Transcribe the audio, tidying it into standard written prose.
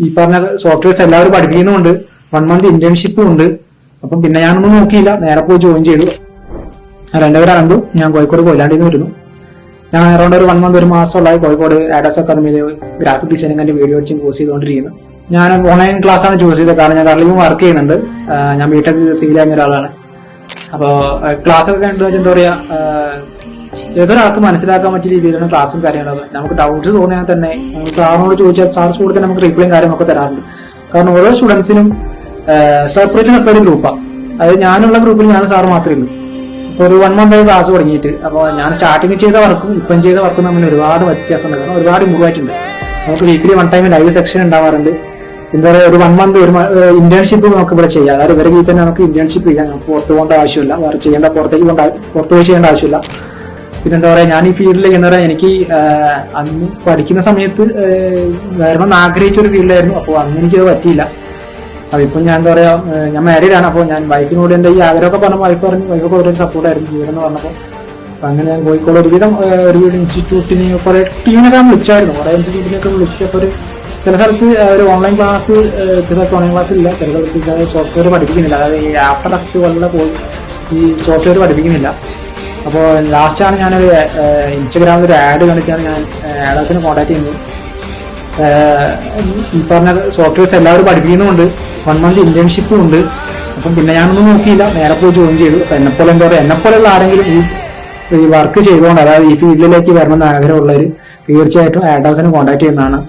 ഈ പറഞ്ഞ സോഫ്റ്റ്വെയർസ് എല്ലാവരും പഠിപ്പിക്കുന്നുണ്ട്, 1 month ഇന്റേൺഷിപ്പും ഉണ്ട്. അപ്പം പിന്നെ ഞാനൊന്നും നോക്കിയില്ല, നേരെ പോയി ജോയിൻ ചെയ്തു. എൻ്റെ പേര് അനന്തു, ഞാൻ കോഴിക്കോട് കൊയിലാണ്ടിന്ന് വരുന്നു. ഞാൻ അറൗണ്ട് ഒരു 1 month, ഒരു മാസമുള്ളായി കോഴിക്കോട് ആഡാസ് അക്കാദമിയിൽ ഗ്രാഫിക് ഡിസൈനിങ്ങിന്റെ വീഡിയോ എഡിറ്റിംഗ് കോഴ്സ് ചെയ്തുകൊണ്ടിരിക്കുന്നു. ഞാൻ ഓൺലൈൻ ക്ലാസ് ആണ് ചൂസ് ചെയ്തത്, കാരണം ഞാൻ കറലിയും വർക്ക് ചെയ്യുന്നുണ്ട്. ഞാൻ ബിടെക് സിവിൽ കഴിഞ്ഞ ഒരാളാണ്. അപ്പോൾ ക്ലാസ് ഒക്കെ കണ്ടു വെച്ചാൽ എന്താ പറയാ, ഏതൊരാൾക്ക് മനസ്സിലാക്കാൻ പറ്റിയ രീതിയിലാണ് ക്ലാസ്സും കാര്യങ്ങളൊക്കെ. നമുക്ക് ഡൗട്ട്സ് തോന്നിയാൽ തന്നെ സാറിനോട് ചോദിച്ചാൽ സാർ സ്കൂളിൽ തന്നെ നമുക്ക് റിപ്ലൈയും കാര്യങ്ങളൊക്കെ തരാറുണ്ട്. കാരണം ഓരോ സ്റ്റുഡൻസിനും സെപ്പറേറ്റ് ഗ്രൂപ്പാണ്. അതായത് ഞാനുള്ള ഗ്രൂപ്പിൽ ഞാൻ സാറ് മാത്രമേ ഉള്ളൂ. ഇപ്പോൾ ഒരു 1 month ആയി ക്ലാസ് തുടങ്ങിയിട്ട്. അപ്പോൾ ഞാൻ സ്റ്റാർട്ടിങ് ചെയ്ത വർക്കും ഇപ്പം ചെയ്ത വർക്കും തമ്മിൽ ഒരുപാട് വ്യത്യാസമുണ്ട്. കാരണം ഒരുപാട് ഇമ്പ്രൂവ് ആയിട്ടുണ്ട്. നമുക്ക് വീക്കിലി 1 time ലൈവ് സെക്ഷൻ ഉണ്ടാവാറുണ്ട്. എന്താ പറയുക, ഒരു 1 month ഒരു ഇന്റേൺഷിപ്പ് നമുക്ക് ഇവിടെ ചെയ്യാം. അതായത് ഇവരെ കീഴിൽ തന്നെ നമുക്ക് ഇന്റേൺഷിപ്പ് ചെയ്യാം. നമുക്ക് പുറത്തു പോകേണ്ട ആവശ്യമില്ല, വേറെ ചെയ്യേണ്ട പുറത്തു പോയി ചെയ്യേണ്ട ആവശ്യമില്ല. പിന്നെന്താ പറയാ, ഞാൻ ഈ ഫീൽഡിലേക്ക് എന്താ പറയാ, എനിക്ക് അന്ന് പഠിക്കുന്ന സമയത്ത് വരണമെന്ന് ആഗ്രഹിച്ച ഒരു ഫീൽഡായിരുന്നു. അപ്പോൾ അന്ന് എനിക്കത് പറ്റിയില്ല. അപ്പൊ ഇപ്പം ഞാൻ എന്താ പറയാ, ഞാൻ മാരീഡാണ്. അപ്പോൾ ഞാൻ വൈഫിനോട് എന്റെ ഈ ആഗ്രഹമൊക്കെ പറഞ്ഞ വൈഫൊക്കെ ഒരു സപ്പോർട്ടായിരുന്നു ജീവിതം പറഞ്ഞപ്പോൾ. അപ്പൊ അങ്ങനെ ഞാൻ കോഴിക്കോട് ഒരുവിധം ഇൻസ്റ്റിറ്റ്യൂട്ടിന് കുറെ ടീമിനൊക്കെ ഞാൻ വിളിച്ചായിരുന്നു. കുറെ ഇൻസ്റ്റിറ്റ്യൂട്ടിനൊക്കെ വിളിച്ചപ്പോൾ ചില സ്ഥലത്ത് ഒരു ഓൺലൈൻ ക്ലാസ്, ചില ഓൺലൈൻ ക്ലാസ് ഇല്ല, ചില സ്ഥലത്ത് സോഫ്റ്റ്വെയർ പഠിപ്പിക്കുന്നില്ല. അതായത് ഈ ആഫ്റ്റർ എഫക്ട് പോലുള്ള ഈ സോഫ്റ്റ്വെയർ പഠിപ്പിക്കുന്നില്ല. അപ്പോൾ ലാസ്റ്റാണ് ഞാനൊരു ഇൻസ്റ്റഗ്രാമിൽ ഒരു ആഡ് കണ്ടിട്ടാണ് ഞാൻ ആഡാസിനെ കോൺടാക്ട് ചെയ്യുന്നത്. ഈ പറഞ്ഞ സോഫ്റ്റ്വെയർസ് എല്ലാവരും പഠിപ്പിക്കുന്നുണ്ട്, 1 month ഇന്റേൺഷിപ്പും ഉണ്ട്. അപ്പം പിന്നെ ഞാനൊന്നും നോക്കിയില്ല, നേരെ പോയി ജോയിൻ ചെയ്തു. അപ്പൊ എന്നെപ്പോലെ എന്താ പറയുക, എന്നെപ്പോലെയുള്ള ആരെങ്കിലും ഈ വർക്ക് ചെയ്തുകൊണ്ട്, അതായത് ഈ ഫീൽഡിലേക്ക് വരണമെന്ന് ആഗ്രഹമുള്ളവർ തീർച്ചയായിട്ടും ആഡാസിനെ കോൺടാക്ട് ചെയ്യുന്നതാണ്.